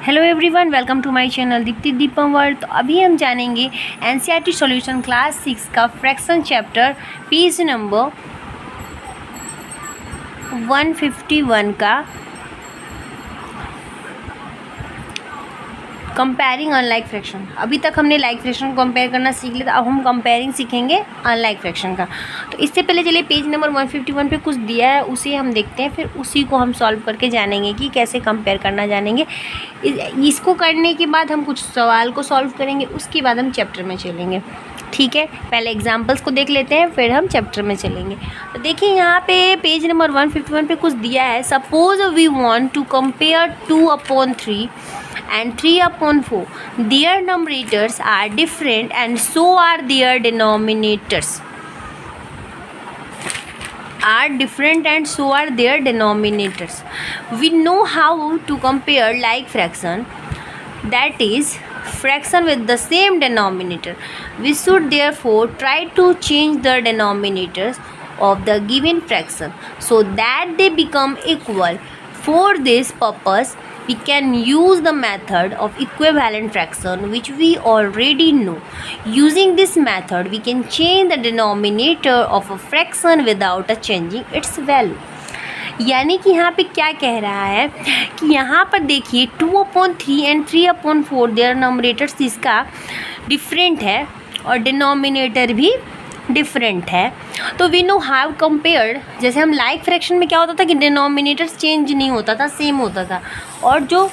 Hello everyone, welcome to my channel Deepti Deepam world. तो अभी हम जानेंगे एनसीईआरटी सॉल्यूशन क्लास 6 का फ्रैक्शन चैप्टर पेज नंबर 151 का कंपेयरिंग अनलाइक फ्रैक्शन। अभी तक हमने लाइक फ्रैक्शन को कंपेयर करना सीख लिया, अब हम कंपेयरिंग सीखेंगे अनलाइक फ्रैक्शन का। तो इससे पहले चलिए पेज नंबर 151 पे कुछ दिया है उसे हम देखते हैं, फिर उसी को हम सॉल्व करके जानेंगे कि कैसे कंपेयर करना जानेंगे। इसको करने के बाद हम कुछ सवाल को सॉल्व करेंगे, उसके बाद हम चैप्टर में चलेंगे। ठीक है, पहले एग्जाम्पल्स को देख लेते हैं, फिर हम चैप्टर में चलेंगे। तो देखिए यहाँ पे पेज नंबर 151 पे कुछ दिया है। Suppose we want to compare 2/3 and 3/4. Their numerators are different and so are their denominators. We know how to compare like fraction, that is fraction with the same denominator. We should therefore try to change the denominators of the given fraction so that they become equal. For this purpose we can use the method of equivalent fraction, which we already know. Using this method we can change the denominator of a fraction without changing its value. यानी कि यहाँ पे क्या कह रहा है कि यहाँ पर देखिए 2/3 एंड 3/4 देयर नंबरेटर्स इसका डिफरेंट है और डिनोमिनेटर भी डिफरेंट है। तो वी नो हाउ कंपेयर्ड, जैसे हम लाइक फ्रैक्शन में क्या होता था कि डिनोमिनेटर्स चेंज नहीं होता था, सेम होता था, और जो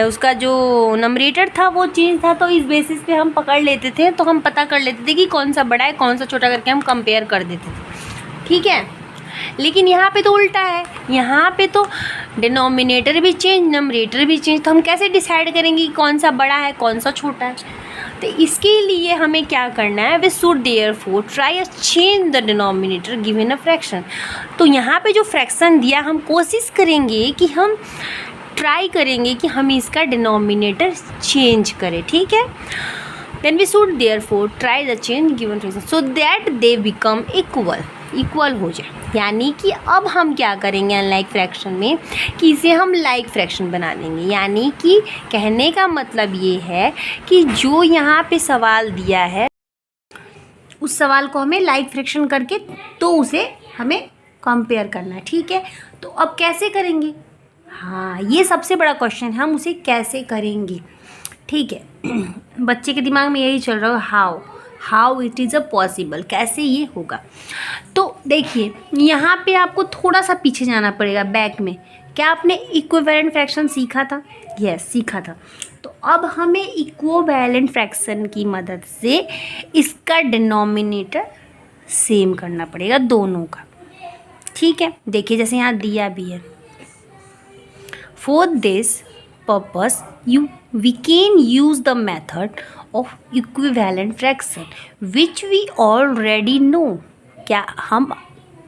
उसका जो नंबरेटर था वो चेंज था। तो इस बेसिस पे हम पकड़ लेते थे, तो हम पता कर लेते थे कि कौन सा बड़ा है कौन सा छोटा, करके हम कंपेयर कर देते थे। ठीक है, लेकिन यहाँ पे तो उल्टा है, यहाँ पे तो डिनोमिनेटर भी चेंज नंबरेटर भी चेंज। तो हम कैसे डिसाइड करेंगे कि कौन सा बड़ा है कौन सा छोटा है? तो इसके लिए हमें क्या करना है, we should therefore try change the denominator given a fraction. तो यहाँ पे जो फ्रैक्शन दिया हम कोशिश करेंगे कि हम ट्राई करेंगे कि हम इसका डिनोमिनेटर चेंज करें। ठीक है, then we should therefore try the change given fraction so that they become equal हो जाए। यानी कि अब हम क्या करेंगे अनलाइक फ्रैक्शन में कि इसे हम लाइक फ्रैक्शन बना देंगे। यानी कि कहने का मतलब ये है कि जो यहाँ पे सवाल दिया है उस सवाल को हमें लाइक फ्रैक्शन करके तो उसे हमें कंपेयर करना है। ठीक है, तो अब कैसे करेंगे? हाँ, ये सबसे बड़ा क्वेश्चन है, हम उसे कैसे करेंगे। ठीक है, बच्चे के दिमाग में यही चल रहा है, how it is a possible, कैसे ये होगा। तो देखिए यहाँ पे आपको थोड़ा सा पीछे जाना पड़ेगा बैक में। क्या आपने इक्विवेलेंट फ्रैक्शन सीखा था? यस, सीखा था। तो अब हमें इक्विवेलेंट फ्रैक्शन की मदद से इसका डिनोमिनेटर सेम करना पड़ेगा दोनों का। ठीक है, देखिए जैसे यहाँ दिया भी है, for this purpose we can use the method of equivalent fraction which we already know. क्या हम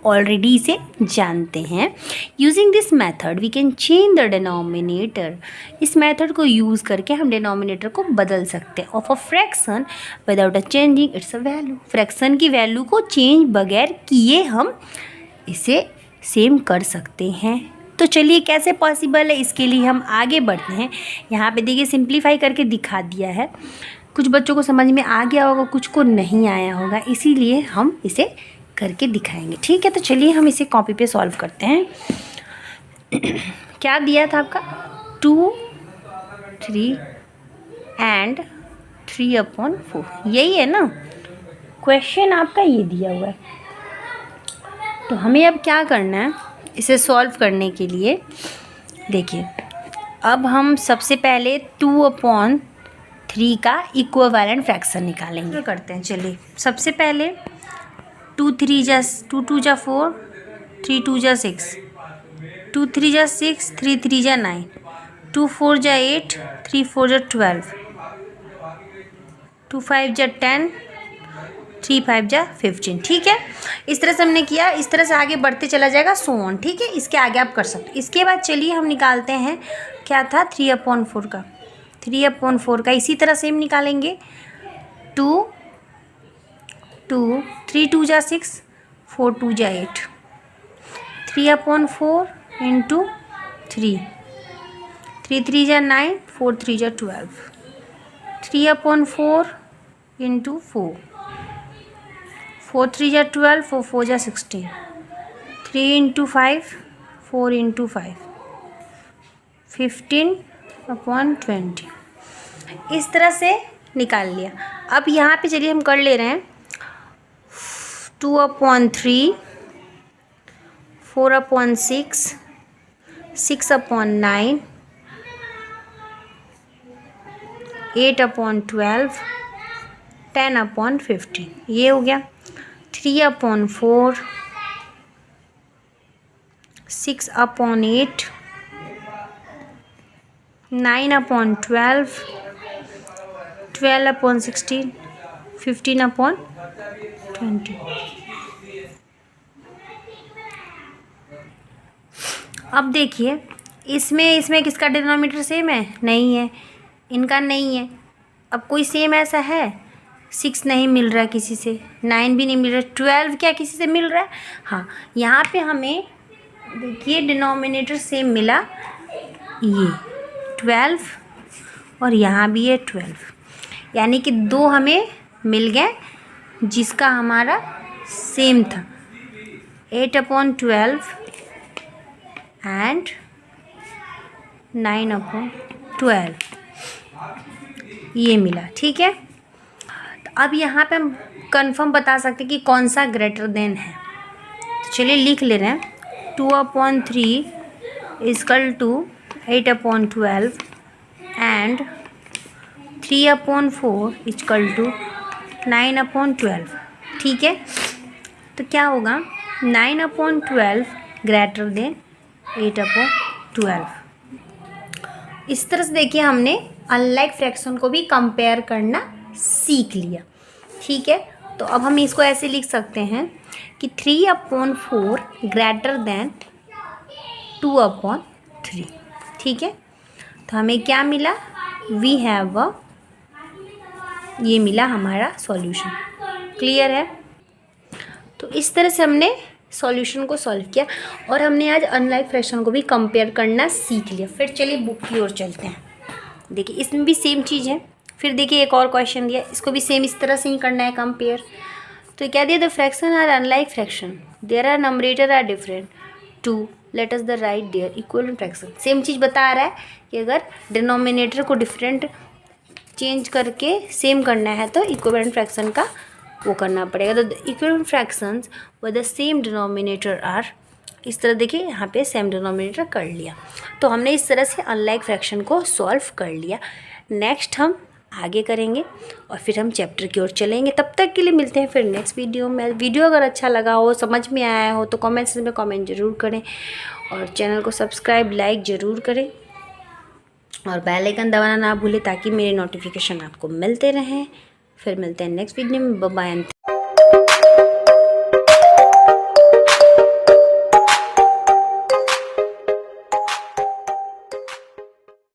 ऑलरेडी इसे जानते हैं। Using this method we can change the denominator. इस मेथड को यूज़ करके हम डिनोमिनेटर को बदल सकते हैं of a fraction without changing its value. Fraction की वैल्यू को चेंज बगैर किए हम इसे सेम कर सकते हैं। तो चलिए कैसे पॉसिबल है, इसके लिए हम आगे बढ़ते हैं। यहाँ पे देखिए सिंप्लीफाई करके दिखा दिया है। कुछ बच्चों को समझ में आ गया होगा, कुछ को नहीं आया होगा, इसीलिए हम इसे करके दिखाएंगे। ठीक है, तो चलिए हम इसे कॉपी पे सॉल्व करते हैं। क्या दिया था आपका? 2, 3 एंड 3/4, यही है ना क्वेश्चन आपका, ये दिया हुआ है। तो हमें अब क्या करना है इसे सॉल्व करने के लिए? देखिए अब हम सबसे पहले 2/3 का इक्विवेलेंट फ्रैक्शन निकालेंगे। क्या करते हैं, चलिए सबसे पहले 2 3 जा 2 2 जा 4, 3 2 जा 6, 2 3 जा 6, 3 3 जा 9, 2 4 जा 8, 3 4 जा 12, 2 5 जा 10, 3 5 जा 15। ठीक है, इस तरह से हमने किया, इस तरह से आगे बढ़ते चला जाएगा सो ऑन। ठीक है, इसके आगे आप कर सकते हैं। इसके बाद चलिए हम निकालते हैं, क्या था 3/4 का। 3/4 का इसी तरह से हम निकालेंगे। 2 2 3 2 जा 6, 4 2 जा 8, 3/4 इंटू 3, 3 3 जा 9, 4 3 जा 12, 3/4 इंटू 4, 4 3 जा 12, 4 4 जा 16, 3 इंटू 5, 4 इंटू 5, 15/20। इस तरह से निकाल लिया। अब यहाँ पे चलिए हम कर ले रहे हैं 2/3, 4/6, 6/9, 8/12, 10/15। ये हो गया। 3/4, 6/8, 9/12, 12/16, 15/20। अब देखिए इसमें किसका डिनोमिनेटर सेम है? नहीं है, इनका नहीं है। अब कोई सेम ऐसा है? 6 नहीं मिल रहा है किसी से, 9 भी नहीं मिल रहा है, 12 क्या किसी से मिल रहा है? हाँ, यहाँ पे हमें देखिए डिनोमिनेटर सेम मिला, ये 12 और यहाँ भी है 12, यानी कि 2 हमें मिल गए जिसका हमारा सेम था। 8/12 एंड 9/12 ये मिला। ठीक है, तो अब यहाँ पे हम कंफर्म बता सकते हैं कि कौन सा ग्रेटर देन है। तो चलिए लिख ले रहे हैं 2/3 equal to 8/12 and 3/4 equal to 9/12। ठीक है, तो क्या होगा? 9/12 ग्रेटर देन 8/12। इस तरह से देखिए हमने अनलाइक फ्रैक्शन को भी कंपेयर करना सीख लिया। ठीक है, तो अब हम इसको ऐसे लिख सकते हैं कि 3/4 ग्रेटर देन 2/3। ठीक है, तो हमें क्या मिला? वी हैव अ, ये मिला हमारा सॉल्यूशन। क्लियर है? तो इस तरह से हमने सॉल्यूशन को सॉल्व किया और हमने आज अनलाइक फ्रैक्शन को भी कंपेयर करना सीख लिया। फिर चलिए बुक की ओर चलते हैं। देखिए इसमें भी सेम चीज़ है। फिर देखिए एक और क्वेश्चन दिया, इसको भी सेम इस तरह से ही करना है कंपेयर। तो क्या दिया? The fraction are unlike fraction, there are numerator are different to let us the right there equivalent fraction. Same चीज़ बता रहा है कि अगर डिनोमिनेटर को डिफरेंट चेंज करके सेम करना है तो इक्विवेलेंट फ्रैक्शन का वो करना पड़ेगा। तो equivalent fractions with the same denominator are, इस तरह देखिए यहाँ पे सेम डिनोमिनेटर कर लिया। तो हमने इस तरह से अनलाइक फ्रैक्शन को सॉल्व कर लिया। नेक्स्ट हम आगे करेंगे और फिर हम चैप्टर की ओर चलेंगे। तब तक के लिए मिलते हैं फिर नेक्स्ट वीडियो में। वीडियो अगर अच्छा लगा हो, समझ में आया हो तो कमेंट सेक्शन में कमेंट ज़रूर करें और चैनल को सब्सक्राइब लाइक ज़रूर करें और बेल आइकन दबाना ना भूलें ताकि मेरे नोटिफिकेशन आपको मिलते रहें। फिर मिलते हैं नेक्स्ट वीडियो में। Bye bye.